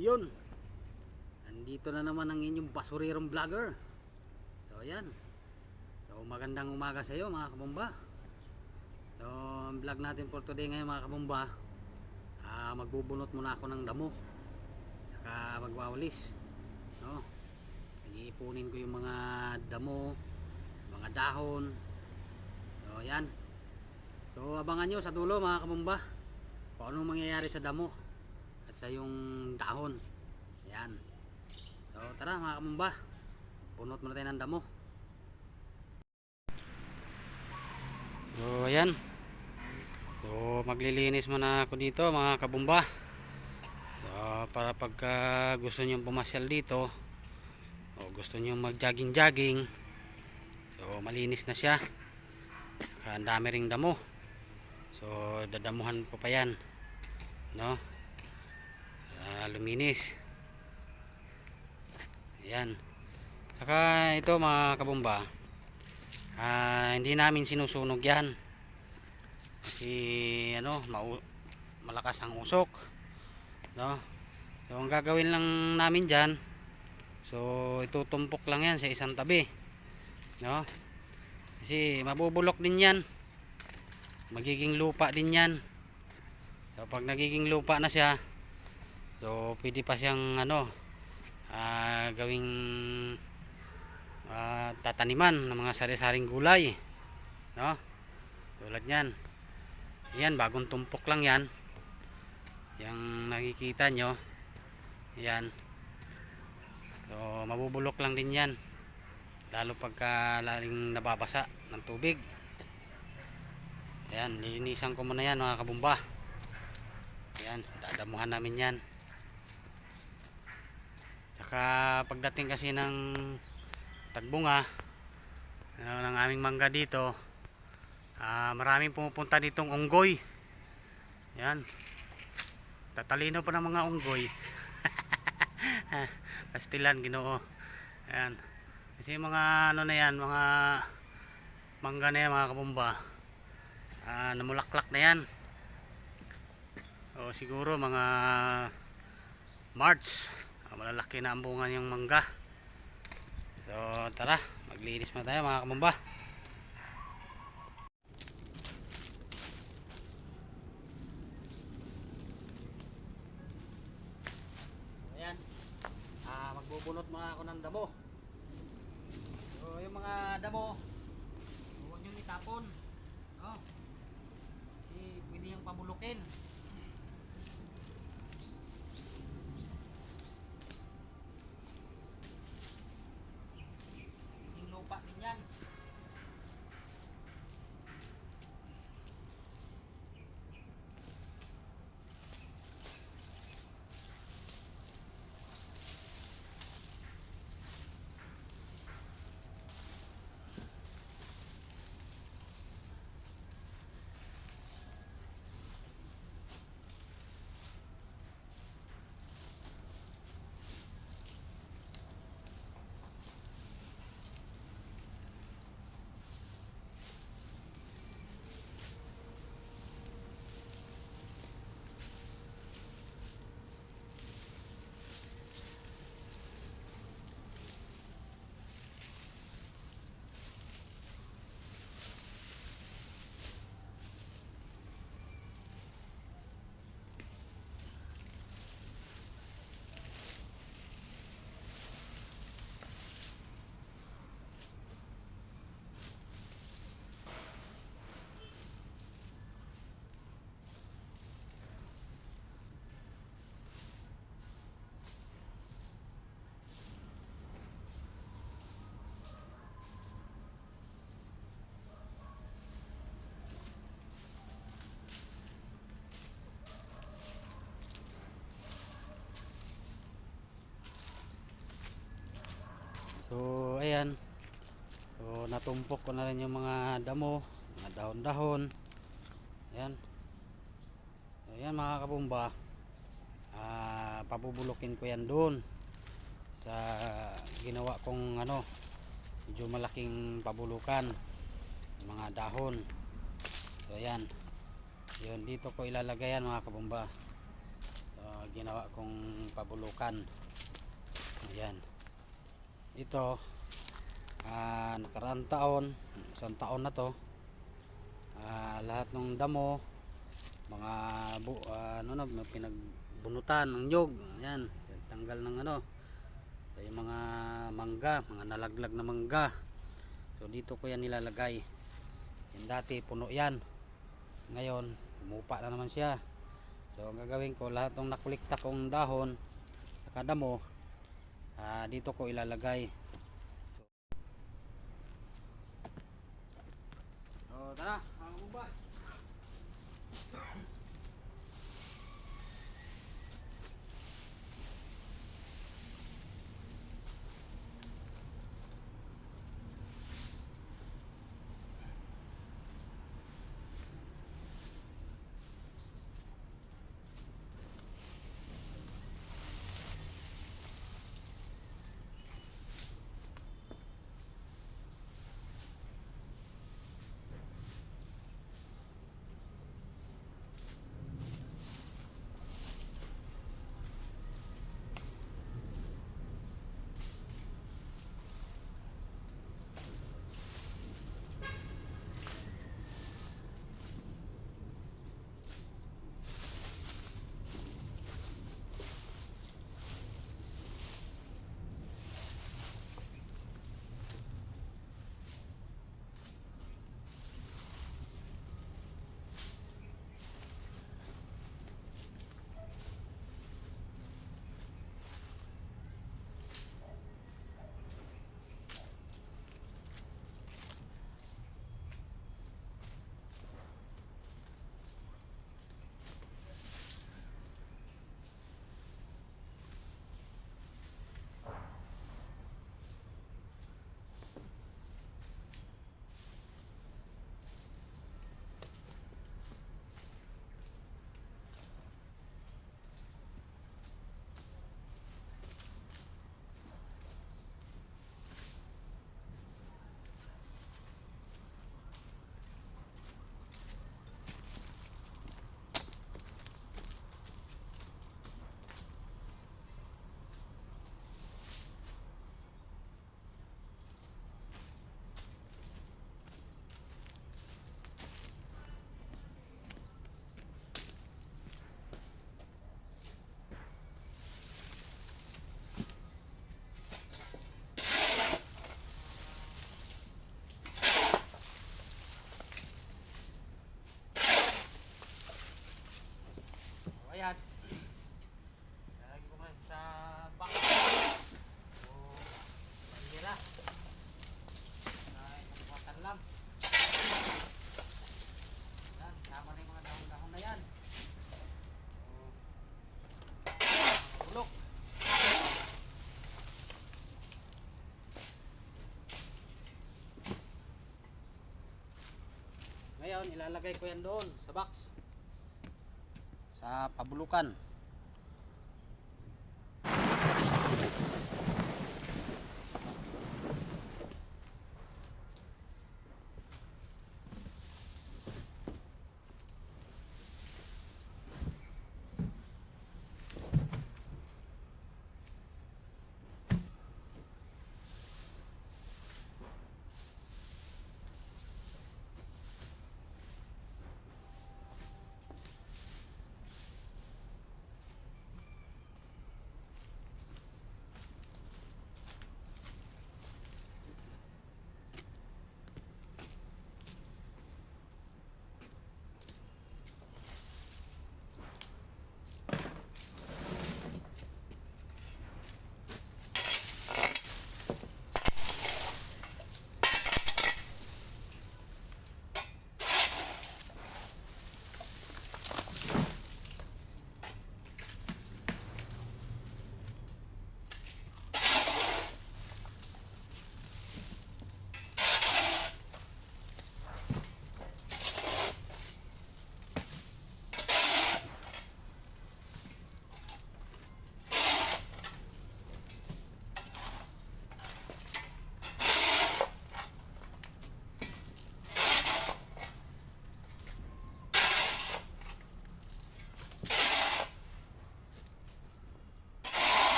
yun, nandito na naman ang inyong basurirong vlogger. So ayan, so magandang umaga sa iyo mga kabumba. So ang vlog natin for today ngayon mga kabumba, magbubunot muna ako ng damo saka magwawalis, no? Iipunin ko yung mga damo, mga dahon. So ayan, so abangan nyo sa dulo mga kabumba kung anong mangyayari sa damo at sa yung dahon. Ayan, so tara mga kabumba, punot muna tayo ng damo. So ayan, so maglilinis muna ako dito mga kabumba. So para pagka gusto nyo pumasyal dito o gusto nyo mag jogging jogging, so malinis na siya. Ang dami ring damo, so dadamuhan ko pa yan, no? Luminis. Ayan, saka ito mga kabumba, hindi namin sinusunog yan kasi ano, malakas ang usok, no? So ang gagawin lang namin dyan, so itutumpok lang yan sa isang tabi, no? Kasi mabubulok din yan, magiging lupa din yan. So pag nagiging lupa na siya, so pwede pa siyang ano, gawing tataniman ng mga sari-saring gulay, no? Tulad yan, yan bagong tumpok lang yan, yung nakikita nyo yan. So mabubulok lang din yan, lalo pagka laling nababasa ng tubig. Ayan, lilinisan ko muna yan mga kabumba. Ayan, dadamuhan namin yan. Saka pagdating kasi ng tagbunga ng aming mangga dito, maraming pumupunta ditong unggoy. Ayan, tatalino pa ng mga unggoy. Pastilan, Ginoo. Ayan, kasi mga ano na yan, mga mangga na yan mga kabumba, namulaklak na yan. O siguro mga March, malalaki na ang bunga yung mangga. So tara, maglinis na tayo mga kabumba. Ayan, magbubunot muna ako ng damo. So yung mga damo, huwag nyo itapon, no? Pwede yung pabulukin. Yung lupa din yan. So ayan, so natumpok ko na rin yung mga damo, mga dahon-dahon. Ayan, so, ayan mga kabumba, pabubulukin ko yan doon sa ginawa kong ano, medyo malaking pabulukan ng mga dahon. So ayan, yun, dito ko ilalagay yan mga kabumba. So ginawa kong pabulukan. Ayan. Ito nakaraang taon, isang taon na to, lahat ng damo, mga pinagbunutan ng nyog. Ayan, tanggal ng yung mga mangga, mga nalaglag na mangga. So dito ko yan nilalagay. Yan dati puno yan, ngayon umupa na naman siya. So ang gagawin ko, lahat ng nakulikta kong dahon saka damo, dito ko ilalagay. So tara mga kabumba. Ayan, lalagay ko muna sa box o nila ay pagkuwatan lang. Ayan, tama na yung mga dahon-dahon na yan. Bulok. Ngayon ilalagay ko yan doon sa box, sa pabulukan.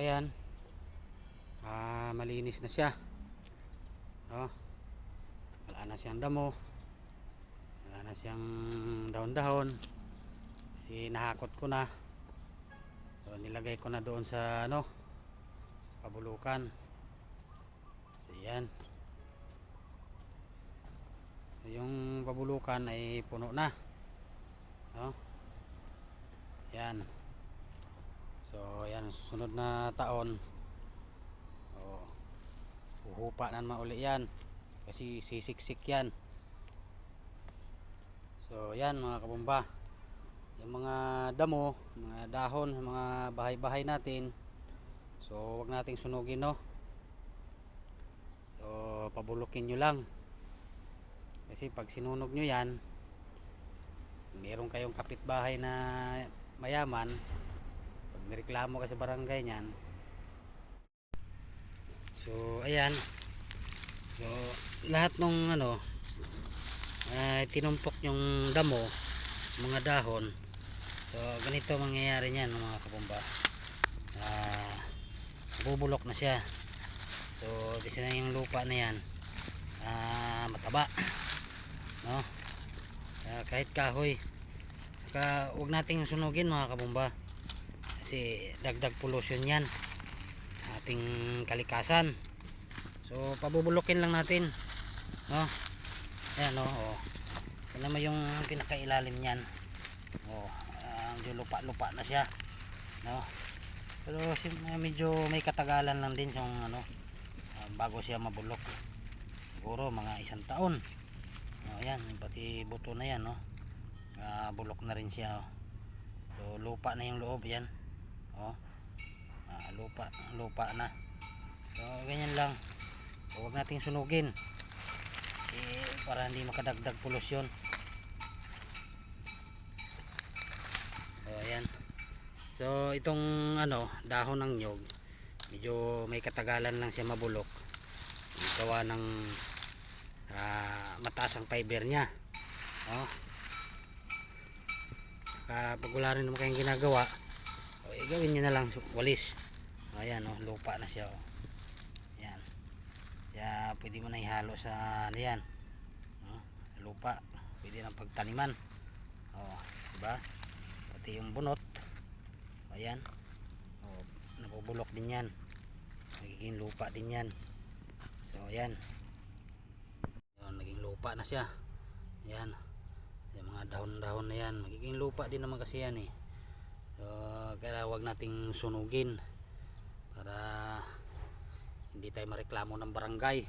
ayan, malinis na siya. Wala na siyang damo, wala na siyang dahon-dahon kasi nahakot ko na. So nilagay ko na doon sa pabulukan. So yan, yung pabulukan ay puno na, yan. So yan, susunod na taon uhupa na naman uli yan kasi sisiksik yan. So yan mga kabomba, yung mga damo, mga dahon, mga bahay-bahay natin, so wag nating sunugin, so pabulukin nyo lang kasi pag sinunog nyo yan, meron kayong kapitbahay na mayaman, pag nireklamo ka sa barangay nyan. So ayan, so lahat ng tinumpok yung damo, mga dahon, so ganito mangyayari niyan mga kabomba, bubulok na siya. So kasi na yung lupa na yan mataba, kahit kahoy. Saka huwag nating sunugin mga kabomba kasi dagdag pollution yan ating kalikasan. So pabubulokin lang natin, ayan ito naman yung pinakailalim niyan, lupa na siya, pero medyo may katagalan lang din yung bago siya mabulok, siguro mga 1 taon. Ayan, pati buto na yan, bulok na rin siya. So lupa na yung loob yan, lupa na. So ganyan lang, huwag nating sunugin para hindi makadagdag polusyon. So ayan, so itong dahon ng nyog, medyo may katagalan lang siya mabulok, gawa ng mataas ang fiber nya. Pag wala rin naman kayong ginagawa, gawin nyo na lang walis. Ayan, lupa na siya. Ayan, kaya pwede mo na ihalo sa yan, lupa, pwede na pagtaniman, diba? Pati yung bunot, ayan, nabubulok din yan, magiging lupa din yan. So ayan, naging lupa na siya. Ayan, yung mga dahon-dahon na yan, magiging lupa din naman kasi yan. So kaya wag nating sunugin para hindi tayo mareklamo ng barangay.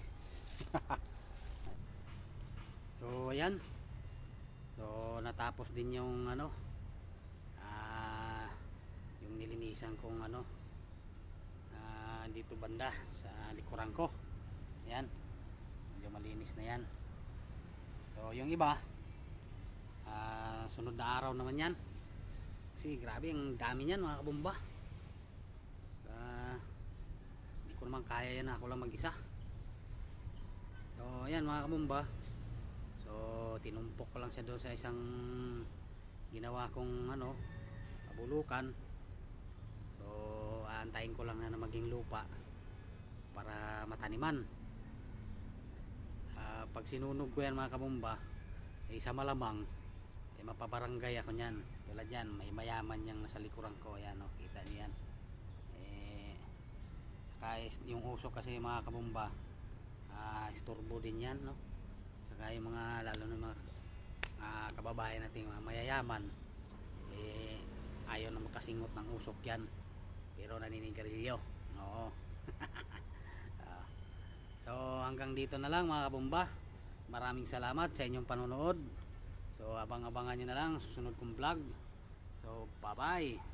So ayan, so natapos din yung yung nilinisan kong dito banda sa likuran ko. Ayan, medyo malinis na yan. So yung iba sunod na araw naman yan kasi grabe ang dami niyan mga kabomba. Hindi ko naman kaya yan, ako lang mag-isa. So ayan mga kabomba, so tinumpok ko lang siya doon sa isang ginawa kong pabulukan. So aantayin ko lang na maging lupa para mataniman. Pag sinunog ko yan mga kabomba, sa malamang mapabarangay ako nyan. Tulad yan, may mayaman yang nasa likuran ko. Ayan, kita niyo yan. Saka yung usok kasi mga kabomba, istorbo din yan, saka yung mga lalo na mga kababayan natin mga mayayaman, ayaw na makasingot ng usok yan pero naninigarilyo. So hanggang dito na lang mga kabomba, maraming salamat sa inyong panonood. So abang-abangan nyo na lang susunod kong vlog. So bye bye.